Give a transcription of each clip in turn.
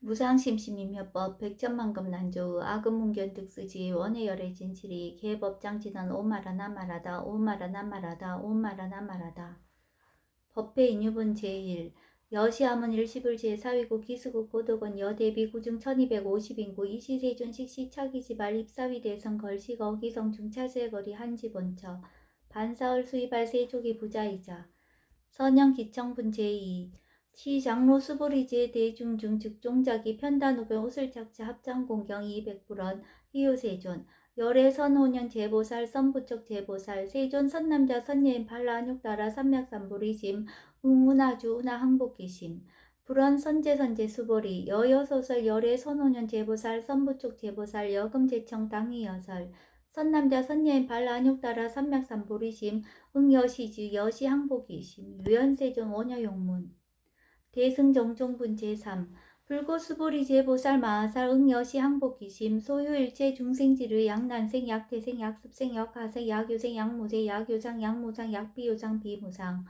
무상심심임혀법 백천만금 난조의 아금문견 득수지 원해열의 진실이 개법장지는 오마라 나마라다 오마라 나마라다 오마라 나마라다. 법회 인유분 제1 여시함은 일시불 제4위고 기수국 고독은 여대비 구중 1250인구 이시세존 식시 차기지발 입사위 대선 걸식 어기성 중차제거리 한지본처 반사월 수의발 세족이 부자이자 선영 기청분 제2 시장로 수보리제 대중중 즉종자기 편단우변 옷을착자 합장공경 200불원 희유세존 열애 선호년 제보살 선부척 제보살 세존 선남자 선예인 발라안욕따라 삼맥삼보리심 응운아주 운하 항복기심 불원 선제선제 수보리 여여소설 열애 선호년 제보살 선부촉 제보살 여금제청 당위여설 선남자 선예인 발라안욕따라 삼맥삼보리심 응여시지 여시항복이심 유연세존 원여용문 대승정종분 제3 불고수보리 제보살 마하살 응여시 항복기심 소유일체 중생지르 약난생 약태생 약습생 역하생 약유생 약무제 약요장 약무장 약비요장 비무상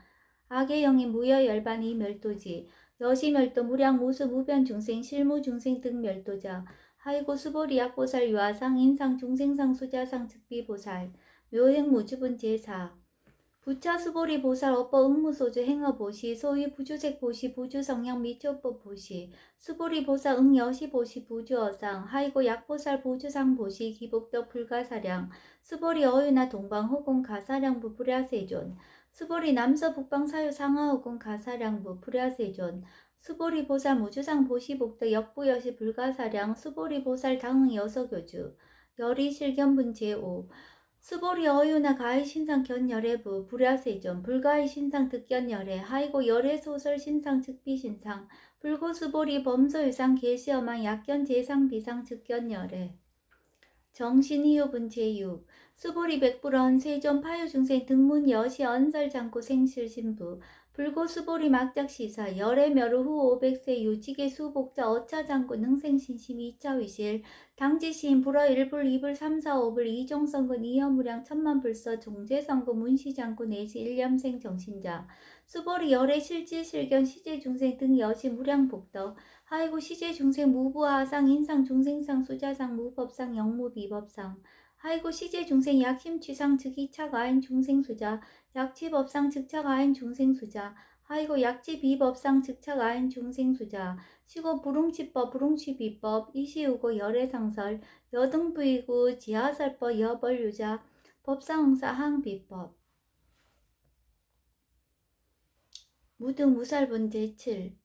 악의영인 무여열반 이멸도지 여시멸도 무량 무수 무변중생 실무중생 등 멸도자 하이고 수보리 약보살 유아상 인상 중생상 수자상 즉비보살 묘행무주분 제4 부차수보리 보살 업보 응무소주 행어보시 소위 부주색 보시 부주성량 미초법 보시 수보리 보살 응여시 보시 부주어상 하이고 약보살 부주상 보시 기복덕 불가사량 수보리 어유나 동방호공 가사량부 불야세존 수보리 남서 북방 사유 상하호공 가사량부 불야세존 수보리 보살 무주상 보시 복덕 역부여시 불가사량 수보리 보살 당응 여서교주 열이 실견분 제5 수보리 어유나 가히 신상 견열애부 불야세존 불가히 신상 득견열애 하이고 열애소설 신상 즉비신상 불고수보리 범소유상 계시어망 약견 제상 비상 즉견열애 정신이유분 제6 수보리 백불원 세존 파유중생 등문 여시 언설장고 생실신부 불고수보리 막작시사 열애멸우 후 500세 유지계 수복자 어차장고 능생신심 2차위실 당지시인 불어 1불 2불 3, 4, 5불 이종성근 이여무량 천만불서 종제성고 문시장고 내시 일념생 정신자 수보리 열애 실지실견 시제중생 등 여시 무량복덕 하이고 시제중생 무부하상 인상중생상 수자상 무법상 영무비법상 하이고 시제중생 약심취상 즉이차가인 중생수자 약치법상 즉차가인 중생수자 하이고 약치비법상 즉차가인 중생수자 시고 불웅치법 불웅치비법 이시우고 열애상설 여등부이구 지하설법 여벌유자 법상응사 항비법 무등무살분 제7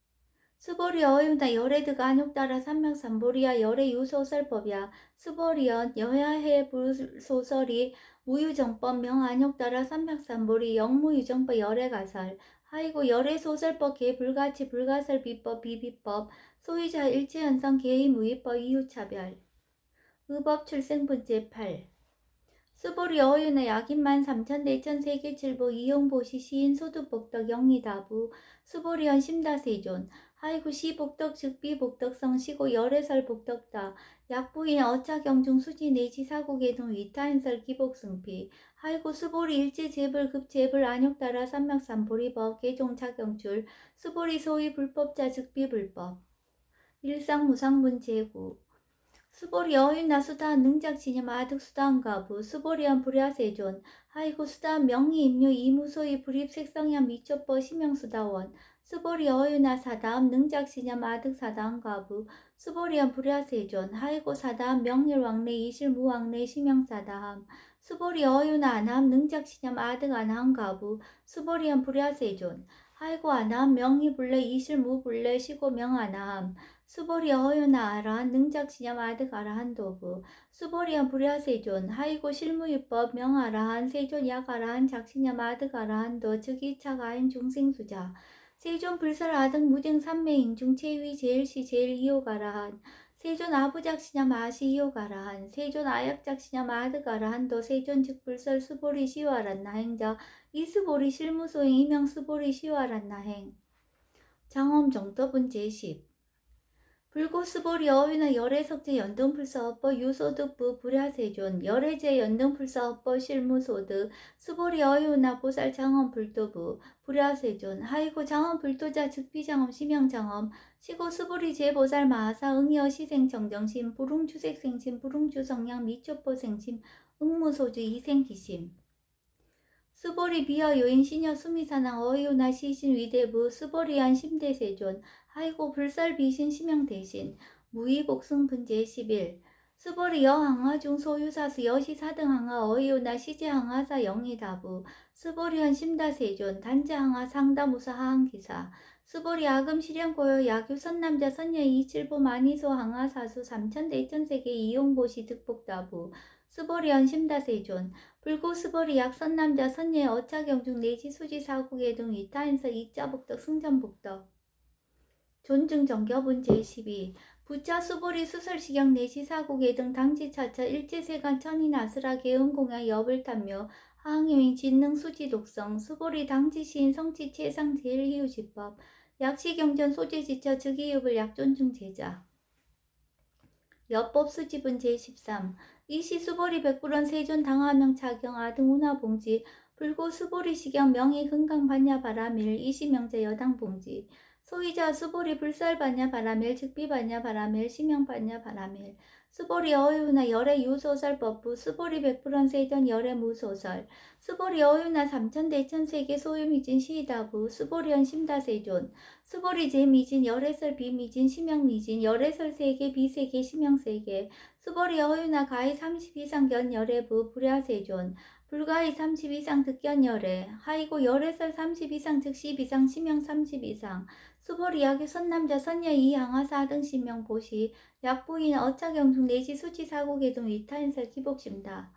수보리 어유나 열애드가 안욕따라 삼명삼보리야 열애 유소설법이야 수보리연 여야해 불소설이 무유정법 명안욕따라 삼명삼보리 영무유정법 열애가설 하이고 열애소설법 개불가치 불가설 비법 비비법 소유자 일체현상 개의무위법 이유차별 의법 출생분 제8 수보리 어유나 약인만 삼천대천 세계칠보 이용보시 시인 소두복덕 영리다부 수보리연 심다세존 하이구 시복덕 즉비복덕성 시고 열애설 복덕다 약부인 어차경중 수지 내지 사국의동 위타인설 기복승피 하이구 수보리 일제재불 급재불 안욕따라 삼맥삼보리법 개종차경출 수보리 소위 불법자 즉비불법 일상무상분 제9 수보리 어윤나 수다한 능작진염 아득수다한가부 수보리한 불야세존 하이고 수다한 명의임류 이무소의 불입색성향 미초법 심형수다원 수보리 어윤나 사다음 능작진염 아득사다한가부 수보리한 불야세존 하이고 사다한 명일왕래 이실무왕래 심형사다함 수보리 어윤나 안함 능작진염 아득안한가부 수보리한 불야세존 하이고 안함 명의불래 이실무불래 시고명안함 수보리 어유나 아라한 능작신념 아득 아라한 도부 수보리한 불야세존 하이고 실무유법 명아라한 세존 약아라한 작신념 아득 아라한 도 즉이차 가인 중생수자 세존 불설 아득 무증 삼매인 중 체위 제일시 제일 이호가라한 세존 아부작신념 아시 이호가라한 세존 아약작신념 아득 아라한 도 세존 즉불설 수보리 시와란 나행자 이수보리 실무소행 이명 수보리 시와란 나행 장엄 정도분 제10 불고스보리 어휘나 열애석제 연동불사업법 유소득부 불야세존 열애제 연동불사업법 실무소득 스보리 어휘나 보살 장엄 불도부 불야세존 하이고 장엄 불도자 즉비장엄 심양장엄 시고 스보리 제보살 마하사 응여 시생정정심 불웅주색생심 불웅주성량 미초포생심 응무소주 이생기심 스보리 비어 요인 시녀 수미사낭 어이오나 시신 위대부 스보리안 심대세존 하이고 불살 비신 심양 대신 무의곡승 분제 11 스보리 여항하 중 소유사수 여시 4등 항하 어이오나 시제 항하사 영희다부 스보리안 심다세존 단자 항하 상다무사 하항기사 스보리 아금 실현고요 야규 선남자 선녀 이칠보 마니소 항하 사수 3천대 2천세계 이용보시 득복다부 스보리안 심다세존 불고 스보리 약선남자 선예 어차경중 내지 수지 사국예등 이타인서 이자복덕 승전복덕 존중정겨분 제12 부차 수보리 수설시경 내시 사국예등 당지차처 일제세간 천인아스라게 응공야 여불탐묘 하항요인 진능 수지독성 수보리 당지시인 성치 최상 제일희우지법 약시경전 소재지처 즉이유불 약존중 제자 여법 수집은 제13 이시 수보리 백불원 세존 당화명 차경 아등 운하봉지 불고 수보리 시경 명의 금강 반야 바라밀 이시 명제 여당 봉지 소이자 수보리 불살 반야 바라밀 즉비 반야 바라밀 시명 반야 바라밀 수보리 어유나 열애 유소설 법부 수보리 백불원 세존 열애 무소설 수보리 어유나 삼천대천 세계 소유미진 시다부 수보리언 심다세존 수보리 제미진 열애설 비미진 심양미진 열애설 세계 비세계 심양세계 수보리 어유나 가히 30 이상 견 열애부 불야세존 불가히 30 이상 득견 열애 하이고 열애설 30 이상 즉 10 이상 심양 30 이상 수보리 약유 선남자 선녀 이항하 4등 심명 보시 약부인 어차경중 내지 수치 사고계동 위타인설 기복심다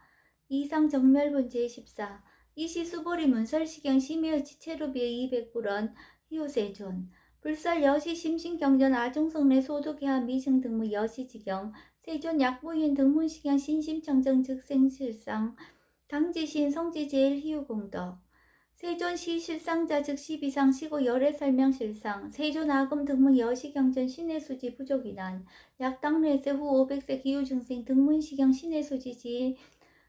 이상 정멸분 제14 이시 수보리 문설시경 심여 지체루비의 200불원 희우세존 불살 여시 심신경전 아중성내 소득해하 미증 등무 여시지경 세존 약부인 등문시경 신심청정 즉생실상 당지신 성지제일 희우공덕 세존시 실상자 즉 12상 시고 열애 설명실상 세존 아금 등문 여시경전 신해수지 부족이난 약당례세 후 500세 기후중생 등문시경 신해수지 지인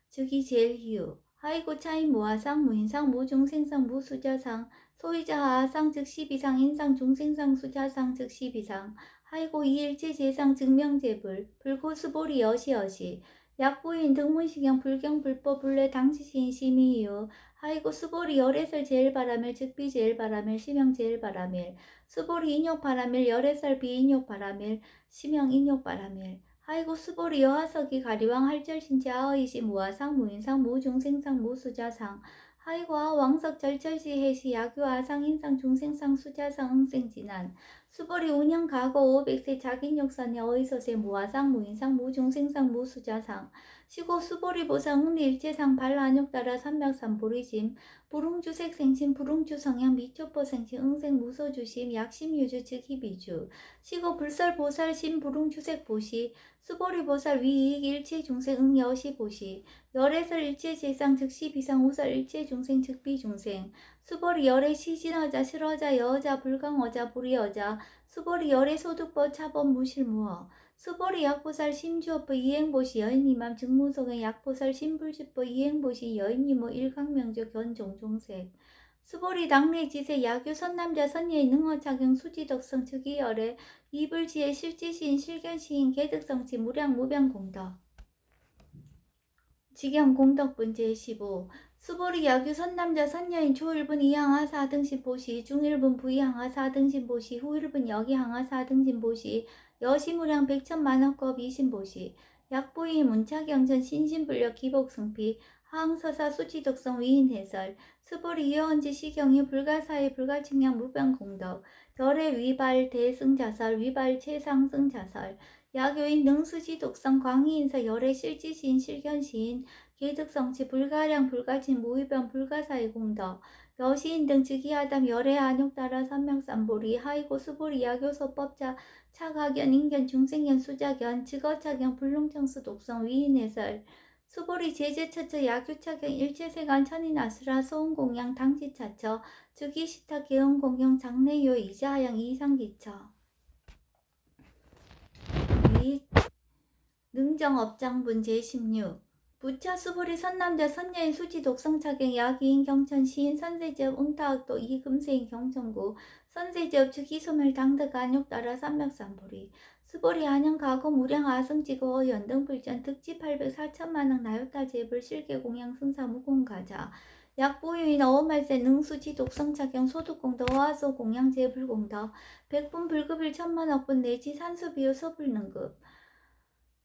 즉이 제일 희우 하이고 차인 무아상 무인상 무중생상 무수자상 소이자 하상 즉 12상 인상 중생상 수자상 즉 12상 하이고 이일체 제상 증명제불 불고수보리 여시여시 약부인 등문시경 불경 불법 불례 당지시인 심의유 하이고 수보리 열애설 제일바라밀 즉비 제일바라밀 심형 제일바라밀 수보리 인욕바라밀 열애설 비인욕바라밀 심형 인욕바라밀 하이고 수보리 여하석이 가리왕 할절신체 아의시 무아상 무인상 무중생상 무수자상 하이고 아왕석 절철시 해시 야규 아상 인상 중생상 수자상 응생진한 수보리 운영 가거 500세 자긴욕산의 어이서세 무아상 무인상 무중생상 무수자상 시고 수보리 보상 응리일체상 발라안욕 따라 삼맥산 보리심 불웅주색 생심 불웅주 성향 미초포 생심 응생 무소주심 약심유주 즉 희비주 시고 불설 보살 심 불웅주색 보시 수보리 보살 위이익 일체 중생 응여시 보시 열애설 일체 제상 즉시 비상 우설 일체 중생 즉비 중생 수보리 열애 시진어자 실어자 여어자 불강어자 불이어자 수보리 열애 소득법 차법 무실무어 수보리 약보살 심주업부 이행보시 여인이맘 증무속의 약보살 심불주법 이행보시 여인이모 일강명조 견종종색 수보리 당례지세 야규 선남자 선예의 능어착용 수지덕성 즉이열애 이불지의 실지시인 실견시인 개득성치 무량 무변공덕 직영공덕분 제15 수보리 야규 선남자 선녀인 초일분 이항하 4등신 보시 중일분 부이항하 4등신 보시 후일분 여기항하 4등신 보시 여시무량 백천만원급 이신보시 약부이 문차경전 신신불력 기복승피 하항서사 수치덕성 위인해설 수보리 이어언지 시경이 불가사의 불가측량 무변공덕 열애 위발 대승자설 위발 최상승자설 야교인 능수지 독성 광희인서 열애 실지시인 실견시인 개득성치 불가량 불가진 무위변 불가사의 공덕 여시인 등 즉이하담 열애 안욕 따라 선명삼보리 하이고 수보리 야교소법자 차가견 인견 중생견 수자견 즉어차견 불능청수 독성 위인해설 수보리 제재처처 야규차경 일체세간 천인아수라 소음공양 당지차처 즉이시타 개음공영 장내요 이자하양 이상기처 능정업장분 제16 부차 수보리 선남자 선녀인 수지 독성차경 야기인 경천 시인 선세지업 응타학도 이금세인 경천구 선세지업 주기소멸 당득 안욕따라 삼맥산보리 수보리 안영 가고 무량 아승지고 연등불전 특지 800 4천만원 나요타 제불 실계공양 승사 무공가자 약보유인 어원말세 능수지 독성차경 소득공더 어하소 공양 제불공더 백분 불급일 천만억분 내지 산수비유 소불능급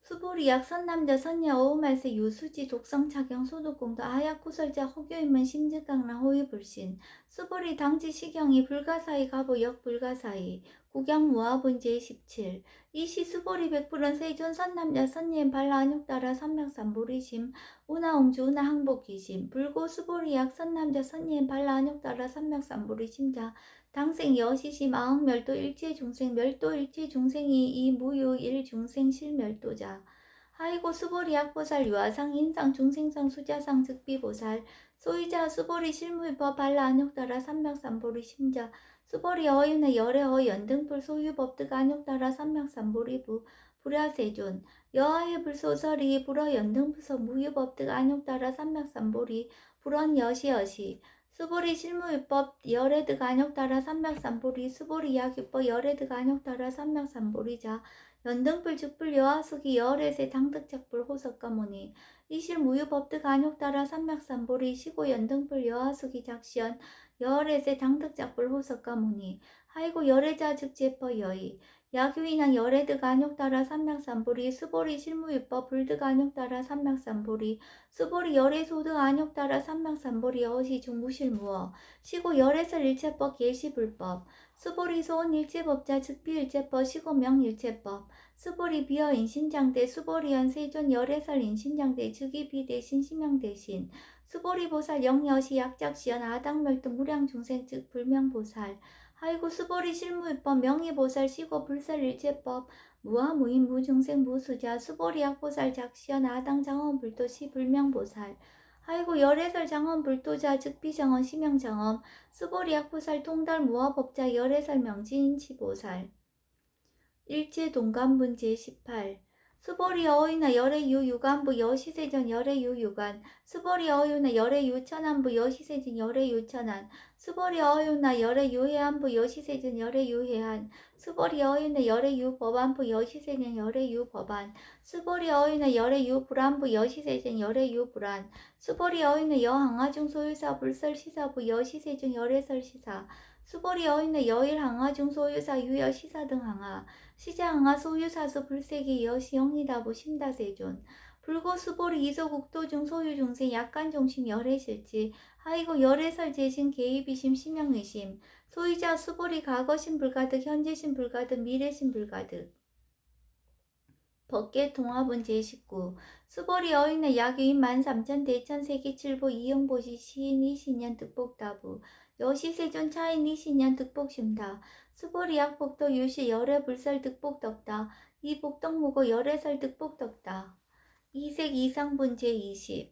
수보리약 선남자 선녀 어우말세 유수지 독성차경 소득공도 아약구설자 혹여인문 심즉강나 호위불신 수보리 당지 시경이 불가사의 가보 역불가사의 국양무화분 제17 이시 수보리 백불은 세존 선남자 선녀인 발라안육따라 삼맥산보리심 운하옹주 운하항복기심 불고 수보리약 선남자 선녀인 발라안육따라 삼맥산보리심자 당생 여시심 아흥멸도 일체중생 멸도 일체중생이 이무유 일중생 실멸도자 하이고 수보리 약보살 유아상 인상 중생상 수자상 즉비보살 소이자 수보리 실무법 발라 안욕따라 삼맥산보리 심자 수보리 어윤의 열애어 연등불 소유법득 안욕따라 삼맥산보리부 불야세존 여하의 불소설이 불어 연등부서 무유법득 안욕따라 삼맥산보리 불언 여시여시 수보리 실무유법 열애득 안욕따라 삼맥산보리 수보리 약유법 열애득 안욕따라 삼맥산보리자 연등불 즉불 여하숙이 열애세 당득작불 호석가모니 이실 무유법득 안욕따라 삼맥산보리 시고 연등불 여하숙이 작시연 열애세 당득작불 호석가모니 하이고 열애자 즉제퍼 여의 야규인한 열애득 안욕따라 삼맥산보리 수보리 실무유법 불득 안욕따라 삼맥산보리 수보리 열애소득 안욕따라 삼맥산보리 어시 중무실무어 시고 열애설 일체법 계시불법 수보리 소원 일체법자 즉비일체법 시고 명일체법 수보리 비어 인신장대 수보리연 세존 열애설 인신장대 즉이비대 신심명 대신 수보리 보살 영여시 약작시연 아당멸등 무량중생 즉 불명보살 하이고 수보리 실무유법 명예보살 시고 불설일체법 무아무인 무중생 무수자 수보리 약보살 작시연 아당 장엄불도 시 불명보살 하이고 열애설 장엄불도자 즉비정엄 심영정엄 수보리 약보살 통달 무아법자 열애설 명지인치보살 일제동간분 제18 수보리 어이나 열애유 유간부 여시세전 열애유 유간 수보리 어유나 열애유 천안부 여시세전 열애유 천안 수보리 어유나 열애유 해안부 여시세전 열애유 해안 수보리 어유나 열애유 법안부 여시세전 열애유 법안 수보리 어유나 열애유 불안부 여시세전 열애유 불안 수보리 어유나 여항아중 소유사 불설시사부 여시세전 열애설시사 수보리 어유나 여일항아중 소유사 유여시사 등 항아 시자항아 소유사수 불세기 여시영리다부 심다세존 불고수보리 이소국도중 소유중생 약간종심 열애실지 하이고 열애설 재신 개입이심 심영의심 소이자 수보리 과거심 불가득 현재심 불가득 미래심 불가득 법계 동화분 제19 수보리 어인의 약유인 13,000 대천 세기칠보 이영보시 시인 이신년 득복다부 여시세존 차인 이신년 득복심다 수보리 약복도 유시 열애 불설 득복덕다 이복덕무고 열애설 득복덕다 이색 이상분 제20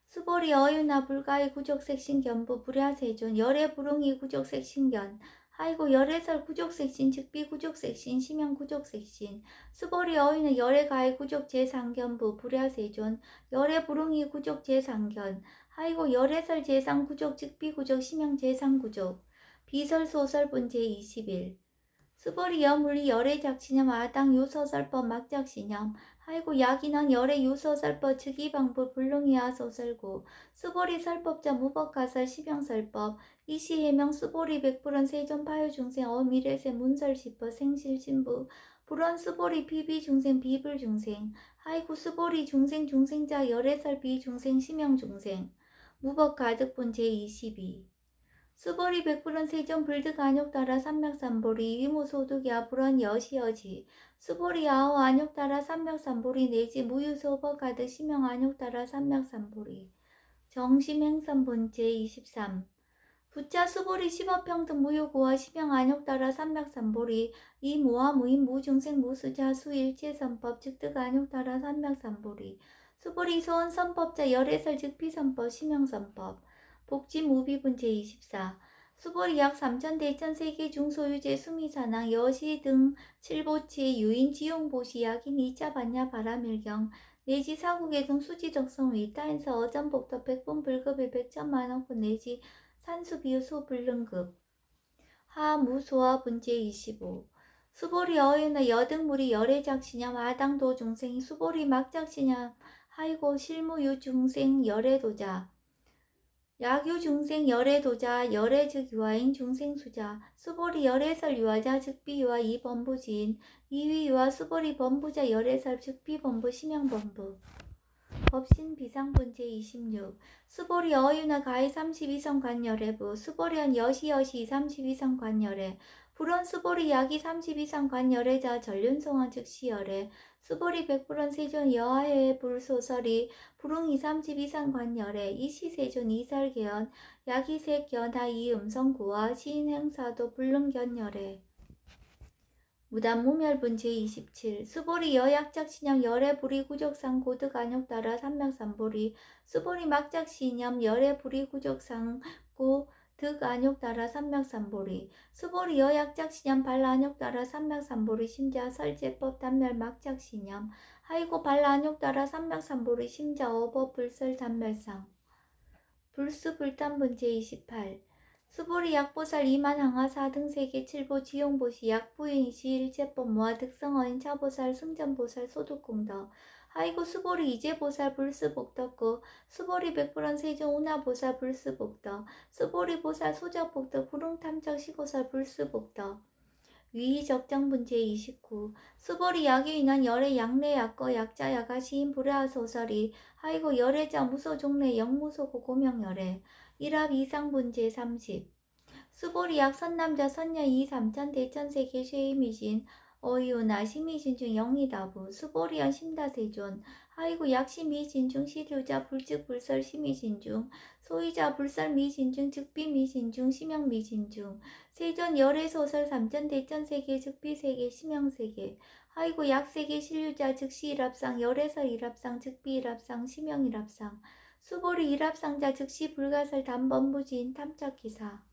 수보리 어유나 불가의 구족색 신견부 불야세존 열애 불응이 구족색 신견 하이고 열애설 구족색신 즉비 구족색신 심형 구족색신 수보리 어이는 열애 가의 구족 제상견부 불야세존 열애 불응이 구족 제상견 하이고 열애설 제상 구족 즉비 구족 심형 제상 구족 비설 소설분 제21 수보리 여물리 열애 작신념 아당 유서설법 막작신념 하이고 약인원 열애 유서설법 즉이방부 불능이하 소설구 수보리 설법자 무법가설 시병설법 이시해명 수보리 백불원 세존 파유중생 어미래세 문설시법 생실신부 불원 수보리 비비중생 비불중생 하이고 수보리 중생 중생자 열애설 비중생 심형중생 무법가득분 제22 수보리 백불은 세존 불득 안욕따라 삼맥산보리 위무소득야 불원 여시여지 수보리 아호 안욕따라 삼맥산보리 내지 무유소법 가득 심형 안욕따라 삼맥산보리 정심행선분 제23 부자 수보리 십업평등 무효고와 심형 안욕따라 삼맥산보리 이무와 무인 무중생 무수자 수일체선법 즉득 안욕따라 삼맥산보리 수보리 소원선법자 열애설 즉피선법 심형선법 복지무비분 제24 수벌이 약 3천 대천 세계 중소유재 수미사낭 여시 등 칠보치 유인 지용보시 약인 2차 반야 바라밀경 내지 사국의 등 수지적성 위타인서 어전복도 백분 불급일 백천만원권 내지 산수비유 소불능급 하무소화 분제 25 수보리 어유나 여등물이 열애작시념 아당도 중생이 수보리 막작시념 하이고 실무유 중생 열애도자 야규 중생 열애도자 열애 즉 유아인 중생 수자 수보리 열애설 유아자 즉 비유아 이범부지인 이위 유아 수보리 범부자 열애설 즉 비범부 심형범부 법신 비상분 제26 수보리 어유나 가해 32성 관열애부 수보리언 여시여시 32성 관열애 불원 수보리 야기 32성 관열애자 전륜송원 즉시열애 수보리 백불원 세존 여하의 불소설이 불웅 2 32성 관열애 이시세존 이설개연 야기색견 하이 음성구와 시인행사도 불능견열애 무단무멸분 제27 수보리 여약작신념 열애불이구족상 고득안욕 따라 삼명삼보리 수보리 막작신념 열애불이구족상 고득안욕 따라 삼명삼보리 수보리 여약작신념 발라안욕 따라 삼명삼보리 심자 설제법 단멸 막작신념 하이고 발라안욕 따라 삼명삼보리 심자 어법 불설 단멸상 불수불단분 제28 수보리 약보살 이만항하사 등세계 칠보 지용보시 약부인 시일제법 모아 득성어인 차보살 승전보살 소득공덕 하이고 수보리 이제보살 불스복덕고 수보리 백불원 세종 운하보살 불스복덕 수보리 보살 소적복덕 불응탐적 시고살 불스복덕 위의적정분 제29 수보리 약유인한 열애 양례 약거 약자 야가 시인 불야소설이 하이고 열애자 무소 종례 영무소고 고명열애 일합 이상분 제30 수보리 약 선남자 선녀 이 삼천 대천세계 쉐이미신 어이우나 시미신 중 영이다부 수보리연 심다세존 하이고 약시미신 중 시류자 불즉 불설 시미신 중 소이자 불설 미신 중 즉비 미신 중 심형 미신 중 세존 열애소설 삼천 대천세계 즉비세계 심형세계 하이고 약세계 신류자 즉시 일합상 열애서 일합상 즉비 일합상 심형 일합상 수보리 일합상자 즉시 불가설 단범부지인 탐착기사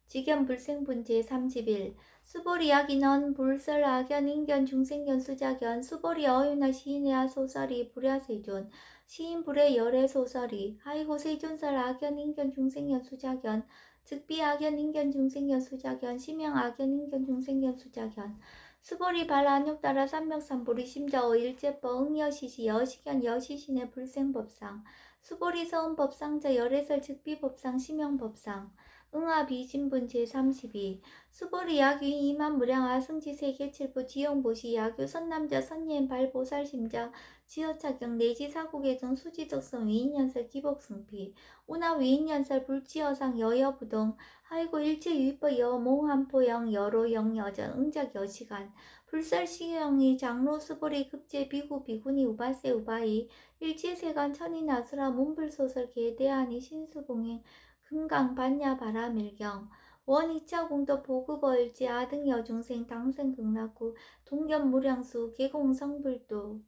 직연 불생분 제31 수보리 약인원 불설 악연 인견 중생견 수자견 수보리 어유나 시인의 소설이 불야세존 시인 불의 열애 소설이 하이고 세존설 악연 인견 중생견 수자견 즉비 악연 인견 중생견 수자견 심형 악연 인견 중생견 수자견 수보리 발안욕 따라 삼명삼보리 심자어 일제법 응여시시 여시견 여시신의 불생법상 수보리 서운법상자 열애설 즉비법상 심형법상 응아비신분 제32 수보리 야규 이만무량 아승지 세계칠부 지용보시 야규 선남자 선예인 발보살심자 지어차경 내지 사국의정 수지적성 위인연설 기복승피 운하 위인연설 불지어상 여여부동 하이고 일체유입법 여몽한포영 여로영 여전 응작 여시간 불설시경이 장로 수보리 급제 비구 비구니 우바세 우바이 일체세간 천인아수라 문불소설 계대하니 신수봉행 금강 반야 바라밀경 원 2차 공덕 보급어일지 아등 여중생 당생 극락구 동견 무량수 계공 성불도